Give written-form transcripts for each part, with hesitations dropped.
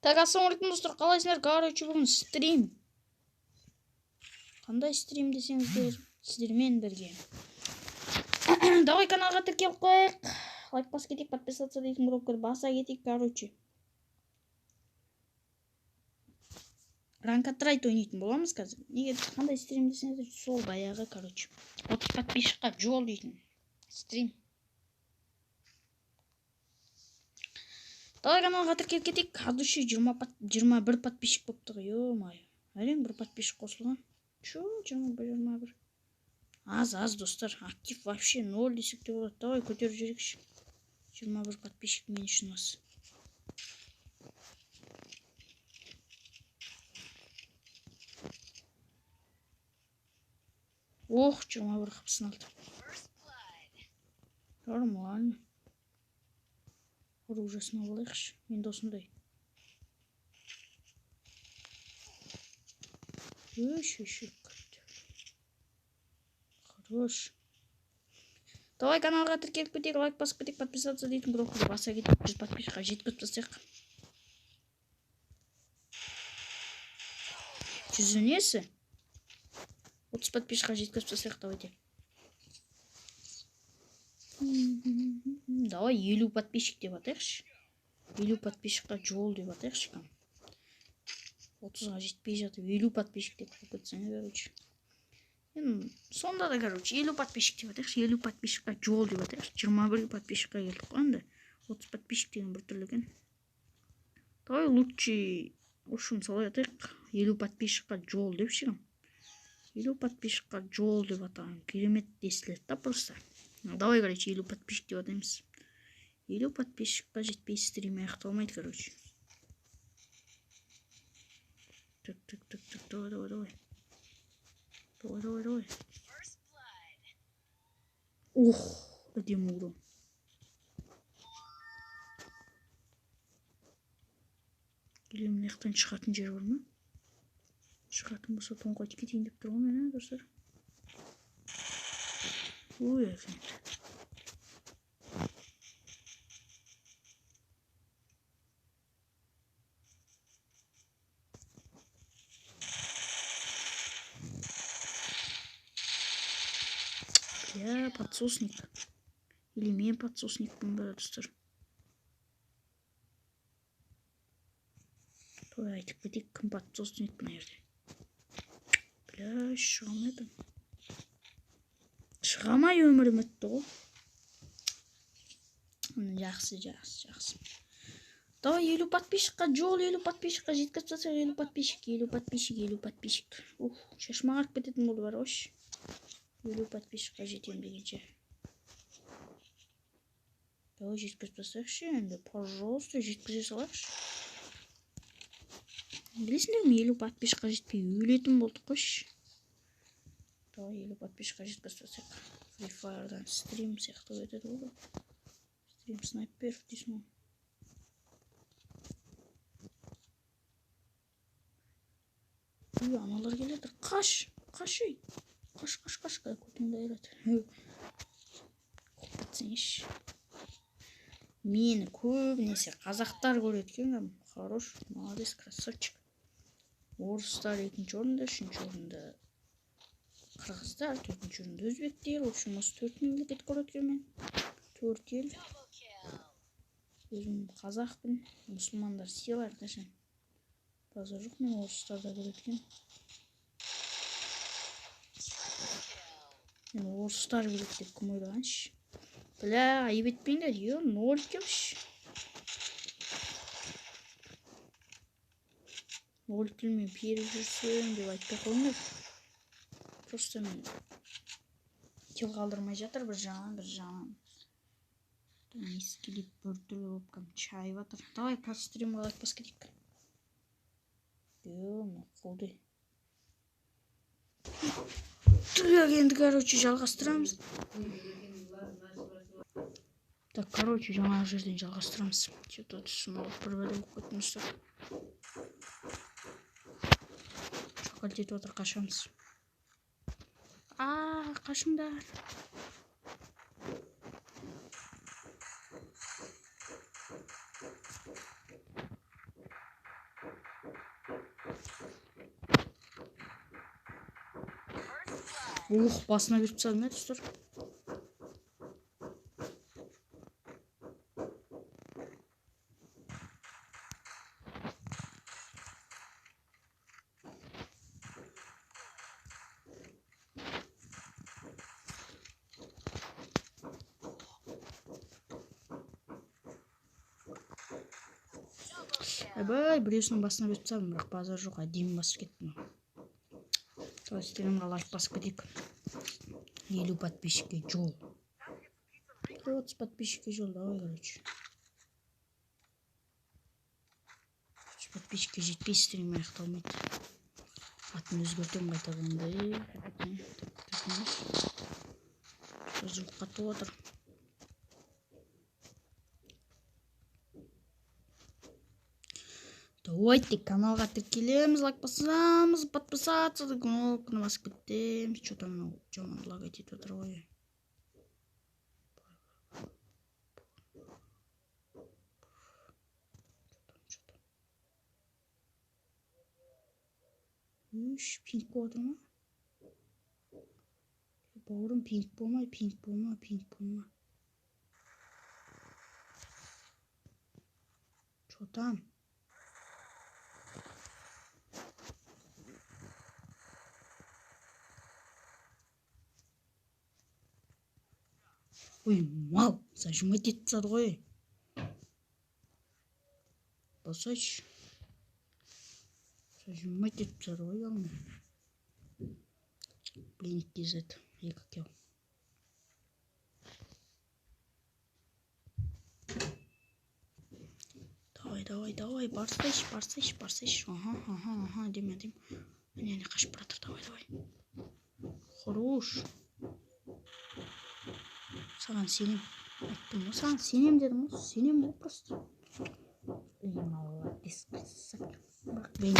Так, ассалаумалейкум достар, қалайсыңдар? Короче, бүгін стрим. Қандай стрим десеңіздер, сіздермен бірге. Давай каналға тіркеліп қояйық. Лайк бас кетейік, подписаться дейтін кнопканы баса кетейік, короче. Ранкатрайт ойнайтын боламыз қазір. Неге қандай стрим десеңіздер, сол баяғы, короче. 30 подписчикқа жол дейтін стрим. Давай каналға тіркеліп кетейік. Қазір 21 подписчик болыпты ғой, ё-моё. Әрең бір подписчик қосылған. Чё, 21. Аз достар. Актив вообще 0 десек те болады. Давай көтеріп жүрейікші. 21 подписчик мен үшін аз. Ох, 21 қыпсын алды. Нормально. Оружасын алайықшы. Мен досындай. Өш. Хорош. Давай каналға тіркеліп кетейік, лайк басып кетейік, подписаться дейтін кнопканы баса кетейік, 100 подписчикқа жеткізіп тастайық. 100 несі? 30 подписчикқа жеткізіп тастайық, давайте. Давай 50 подписчик деп атайықшы. 50 подписчикқа жол деп атайықшы. 30-ға жетпей жатып 50 подписчик деп қойып, короче. Сонда да, короче, 50 подписчик деп атайықшы, 50 подписчикқа жол деп атайықшы. 21 подписчикқа келдік қойында. 30 подписчик деген бір түрлі екен. Давай лучше, ошым солай атайық. 50 подписчикқа жол деп шығам. 50 подписчикқа жол деп атаған. Керемет естіледі да просто. Давай, короче, 50 подписчик деп атаймыз. 50 подписчикқа жетпей стрим аяқталмайды, короче. Так, давай. Давай. Ух, әдемі урон. Келемін аяқтан шығатын жер бар ма? Шығатын болса тоңға кетейін деп тұрғым мен, достар. Ой, әкең. Я подсосник. Или мен подсосникпін бәрі, достар. Той айтып кетейік, кім подсосник бұна ерде. Бля, шығамайдым. Шығамай өмірім өтті ғой. Жақсы. Давай 50 подписчикқа жол, 50 подписчикқа жеткізіп тастайық, 50 подписчик. Ух, шашыма қарып кететін болды бар ғой. 50 подписчикқа жетем дегенше. Давай жеткізіп тастайықшы енді, пожалуйста, жеткізе салайықшы. Білесіңдер ме, 50 подписчикқа жетпей өлетін болдық қойшы. Давай 50 подписчикқа жеткізіп тастайық. Free Fire'дан стрим сияқты өтеді ғой. Стрим снайпер дейсің ғой. Аналар келеді. Қаш, көтіңді айрады. Қопатсың еш. Мені көбінесе қазақтар көреді екен. Хорош, молодец, красавчик. Орыстар 2-ші орында, 3-ші орында қырғыздар, 4-ші орында өзбектер. В общем, осы 4 мемлекет көреді екен мен. 4 ел. Өзім қазақпын, мұсылмандар сыйлар дешін. Базар жоқ, мен орыстарда көреді екен. Мен орыстар көреді деп кім ойлағаншы. Бля, айып етпеңдер, 0 келші. 0 келмен періп жүрсем деп айтпай қойыңдар. Просто мен кел қалдырмай жатыр бір жағынан. Ескелеп бір түрлі болып кәм чай батыр. Давай стримға лайк бас кетейік. Қолды. Так, енді, короче, жалғастырамыз. Так, короче, жаңағы жерден жалғастырамыз. Че-то түсім алып бір бәлі болып көтімізді. Шақал жетіп отыр, қашамыз. Қашыңдар. Ух, басына беріп тастадым иә достар. Айбай, біреусінің басына беріп тастадым, бірақ базар жоқ, әдемі басып кеттім. Стримға лайк басып кетейік. 50 подписчикке жол. 30 подписчикке жол, давай, короче. 30 подписчикке жетпей стрим аяқталмайды. Атын өзгертем қайтадан. Жыл қатып отыр. Давайте каналға тіркелеміз, лайк басамыз, подписаться, кнопканы басып кетеміз. Что там мынау жаман лагать етіп отыр ғой. Үш, пинг болып отыр ма? Бауырым, пинг болма. Что там? Ой, мал, зажимать етіп тастады ғой. Босайшы. Зажимать етіп тастады ғой, яғни. Блин, кизет. Екі кел. Давай, барсайшы. Ага, дем. Мені қашып братыр, давай. Хорош. Саған сенем. Айттым ғой, саған сенем дедім ғой. Сенем ғой просто. Молодец, красавчик. Бірақ бейін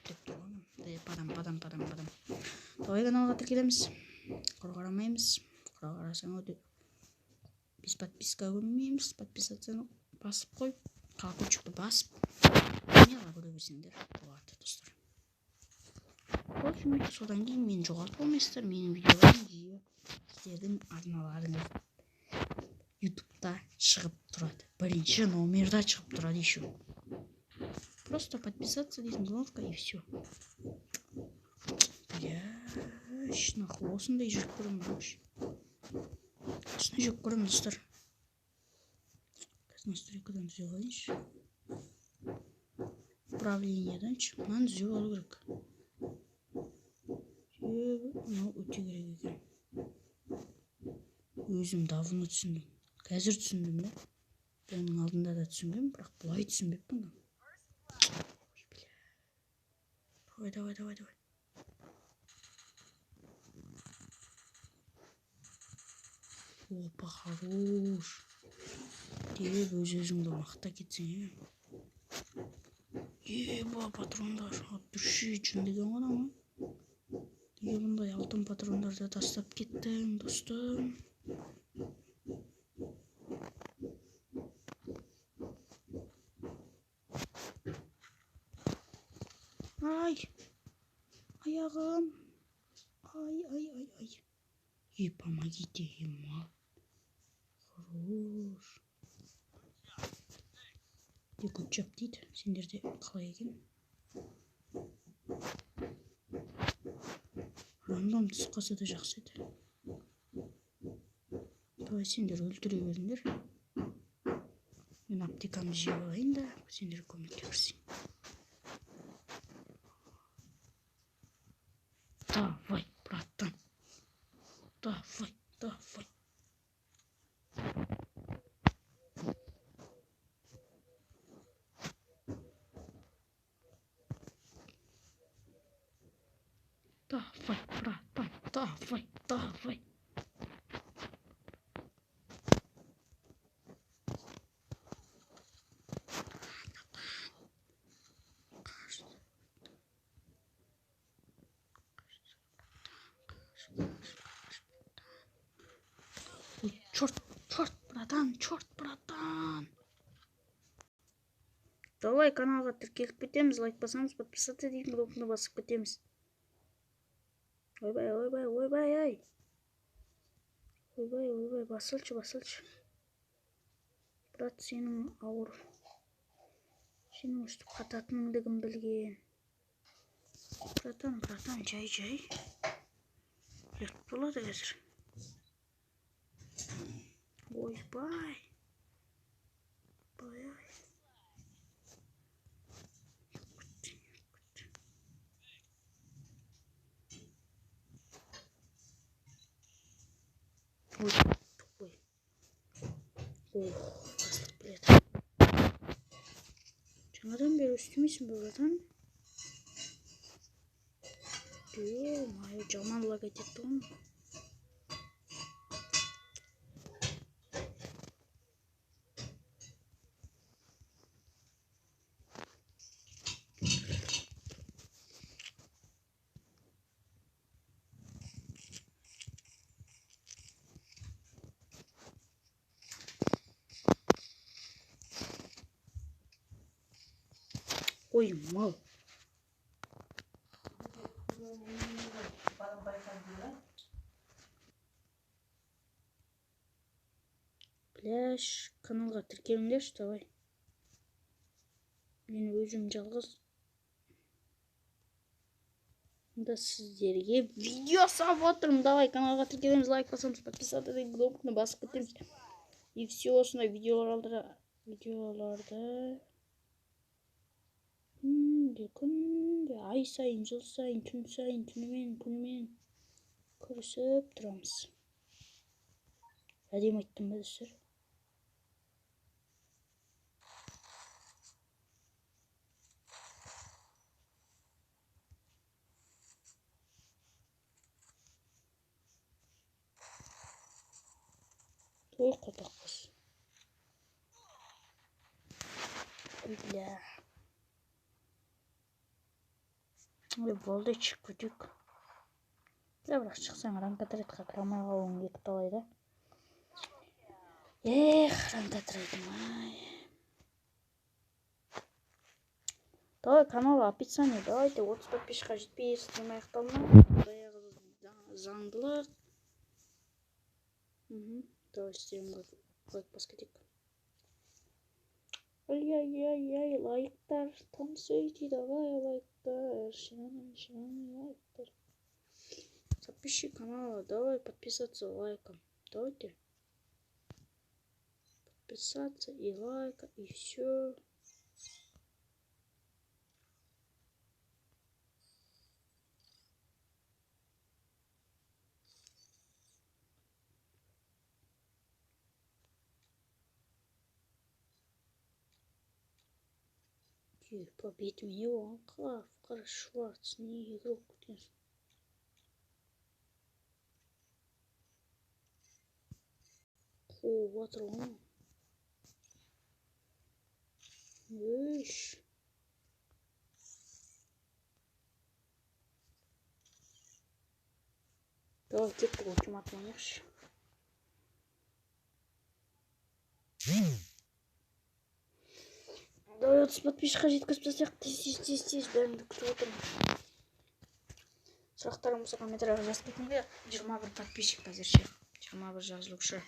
деп тұрғаным. Падам. Давай каналға тіркелеміз. Құр қарамаймыз. Құр қарасаң өте. Біз подписка көрмейміз. Подписацияны басып қой. Колокольчикті басып. Неға көре берсеңдер. Болады, достар. Содан кейін мені жоғалтып алмайсыздар. Менің видеоларым жиі сіздердің арналарыңыз ютубта шығып тұрады. Бірінші номерда шығып тұрады еще. Просто подписаться дейтін кнопка и все. Бляш, нахуй осындай жүріп көремін, достар. Настройкадан түзеп алайыншы. Управлениеданшы. Мынаны түзеп алу керек. Мынау өте керек екен. Өзім давно түсіндім. Қазір түсіндім, да? Оның алдында да түсінгем, бірақ бұлай түсінбеппін. Давай. Опа, хорош. Деп өз-өзіңді мақта кетсең, еба, патрондар дүрші жүндеген ғана. Неге бұндай алтын патрондарды тастап кеттің, достым? Ай, аяғым. Ай. Помогите, мал. Хорош. Good job дейді. Сендерде қалай екен? Рандом түсқасы да жақсы еді. Давай сендер өлтіре беріңдер. Мен аптекамды жеп алайын да, сендер көмекке кірсін. Давай, братан. Давай. Давай. Ой, черт, братан. Давай каналға тіркеліп кетеміз, лайк басамыз, подписаться дейтін кнопканы басып кетеміз. Ойбай, ойбай, ойбай, ай. Ойбай, ойбай, басылчы, басылчы. Брат, сенің ауыр. Сенің өстіп қататыныңды кім білген? Братан, жай. Жұрт болады қазір. Ойбай. Ой, ай. Ой, тупой. Ох, бастық біледі. Жаңадан бері үстемейсің бе, братан? Ё-моё, жаман лаг етті ғой. Ой, мал. Пляж, каналға тіркеліңдерші, давай. Мен өзім жалғыз. Да сіздерге видео салып отырмын. Давай, каналға тіркелеміз, лайк басамыз, подписаться деген кнопканы басып кетеміз. И все осындай видеоларда күнде, ай сайын, жыл сайын, түн сайын, күнімен көрісіп тұрамыз. Әдем айттым ба достар? Ой, қотақ қыз. Бля. Ой, болды, шығып көтек. Бірақ шықсаң ранкатретқа кірамай қалуың екі талай да. Ранкатретім, ай. Давай, канал описание, давайте 30 подписчикқа жетпей стрим аяқталма. Заңдылық. Давай стримға лайк бас кетейік. Ай, лайктар, танцуйте, давай, лайктар, шыраны, лайктар. Подписчик канала, давай подписаться лайком, давайте. Подписаться и лайка, и все. Побить меня, он хорошо, не игрок. О, вот он. Ишь. Давай, кепку ультиматум ойнайықшы. Давай 30 подписчикқа жеткізіп тастайық. Тез бәріңді күтіп отырмын. Сұрақтарың болса комментарийға жазып кетіңдер. 21 подписчик әзірше. 21 жазылушы.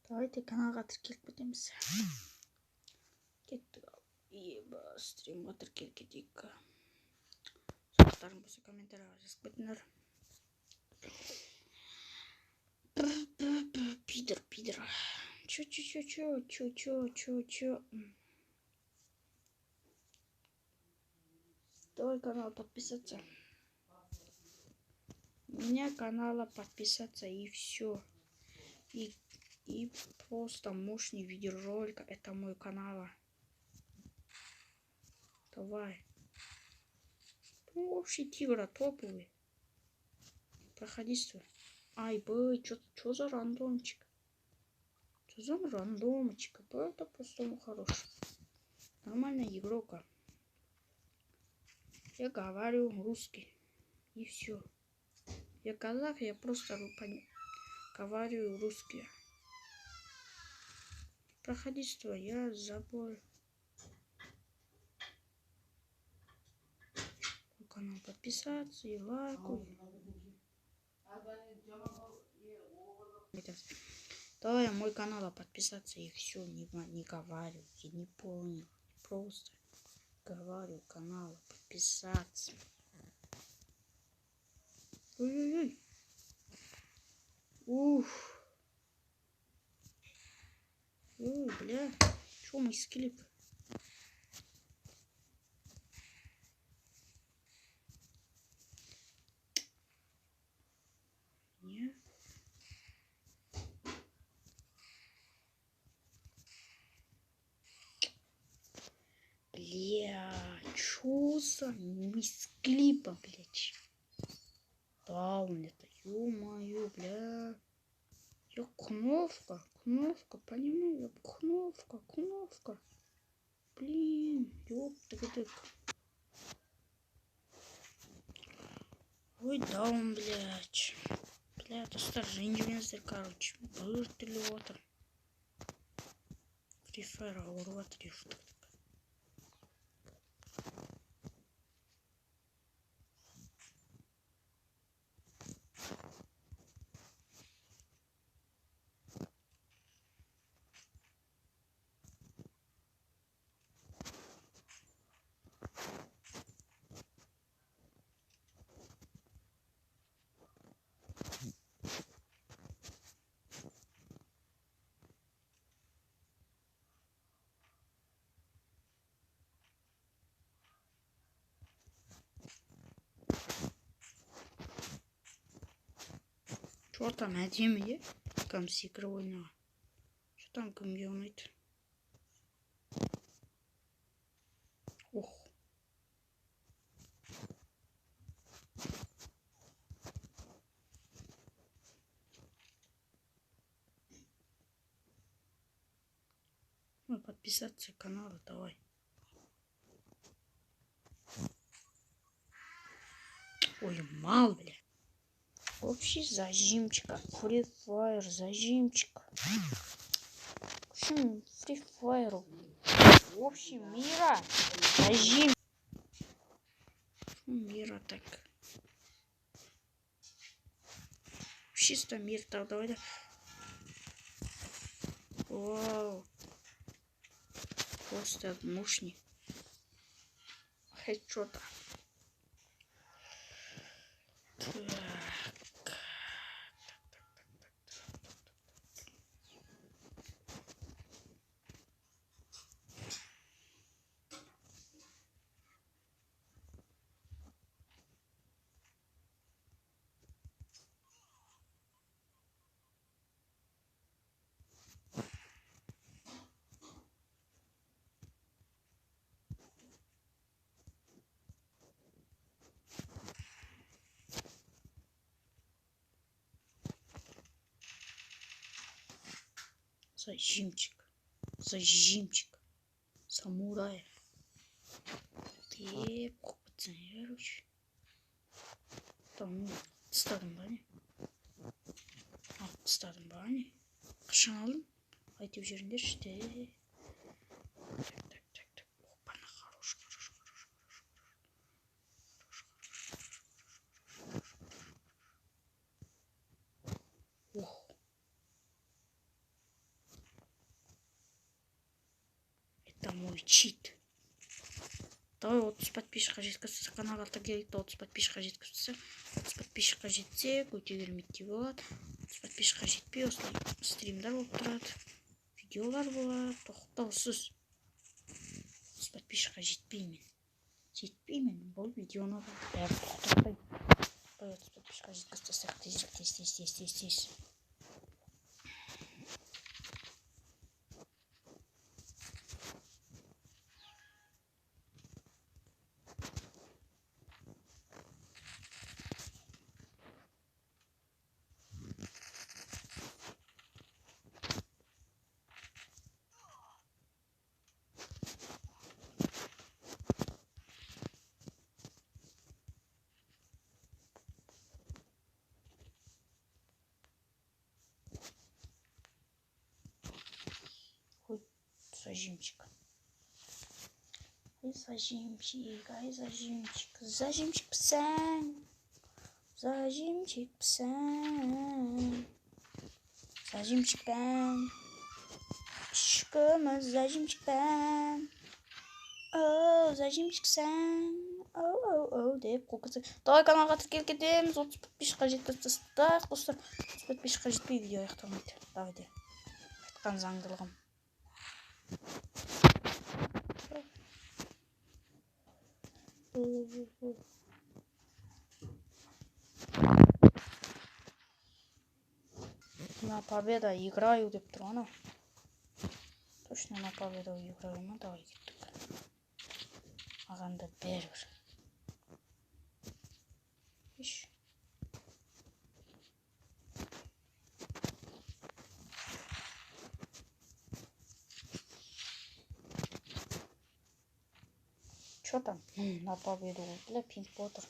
Давайте каналға тіркеліп кетеміз. Кеттік ал. Еба, стримға тіркеліп кетейік. Сұрақтарың болса комментарийға жазып кетіңдер. Пидор. Чё. Давай канал подписаться. У меня канала подписаться и все. И просто мощный видеоролик. Это мой канал. Давай. Ну, вообще тигра топовый. Проходительство. Ай, бой, чё за рандомчик? Это просто хороший. Нормальная игрока. Я говорю русский. И все. Я казах, я просто говорю русский. Проходительство я забыл. канал подписаться и лайку. Давай мой канал подписаться и все, не говорю, я не понял. Просто говорю канал подписаться. Ой-ой-ой. Уф. Ой, бля. Что мой скелет? Не. Бля, чё за мисклипа, блядь? Даун это, ё-моё, бля. Я кнопка, понимаю, кнопка. Блин, ёптык. Ой, даун, блядь. Бля, это старженье, короче. Бырт или отыр. Free Fire ауруға трефт. Что там, әдемі, кім секіріп ойнаған? Что там кімге ұнайды? Ох. Ну, подписаться на канал, давай. Ой, мал, бля. Общий зажимчика. Free Fire, зажимчик. В общем, Free Fire. В общем, мира. Зажим. Мира так. Чисто мир. Так, давай. Вау. Просто мушни. Хедшота. Зажимчик. Самурай. Ты пацаны, там стадым бане. Қашан алдым? Айтып жүріңдерші де. Так. Опана, хорош. Ох. Это мой чит. Давай 30 подписчикқа жеткізсе, каналға келді 30 подписчикқа жеткізсе, 30 подписчикқа жетсе, өте кереметтей болады. 30 подписчикқа жетпей, осылай стримдар болып тұрады, видеолар болады, тоқтаусыз. 30 подписчикқа жетпеймін, бұл видеоны бәрі тоқтатпаймын. 30 подписчикқа жеткізсек, тез. Зажимчик. Зажимчик, ай зажимчик, зажимчик псен, зажимчик псен, зажимчик ben, aşkımız zajimчик ben, о, зажимчик sen, о, деп қоқысы. Давай каналға тіркеліп кетеміз, 30 подписчикқа жетпестік достар, 30 подписчикқа жетпей видео аяқталмайды. Давай де, айтқан заңдылығым. На победа играю деп тұр ана. Точно на победу играю ма? Давай кеттік. Мағанда бәрібір. Иш. Чё там? На победу. Бля, пинг потыр.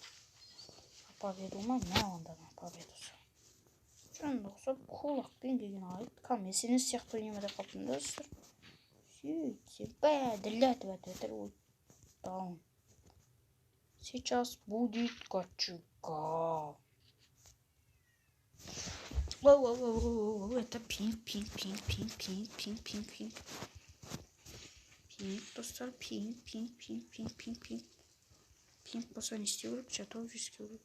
На победу ма? Не онда на победу. Жөн ұқсап құлақпен деген айт. Кам есенес сияқты ойнемеді қаптым достар. Сөйтсе, бәділәтіп әтіп ой. Даун. Сейчас будет качуга. Воу, это пинг. Пинг, достар, пинг. Пинг болса не істеу керек, жатып жүрске керек.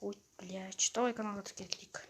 Ой, блядь, давай каналға тіркеліп кетейік.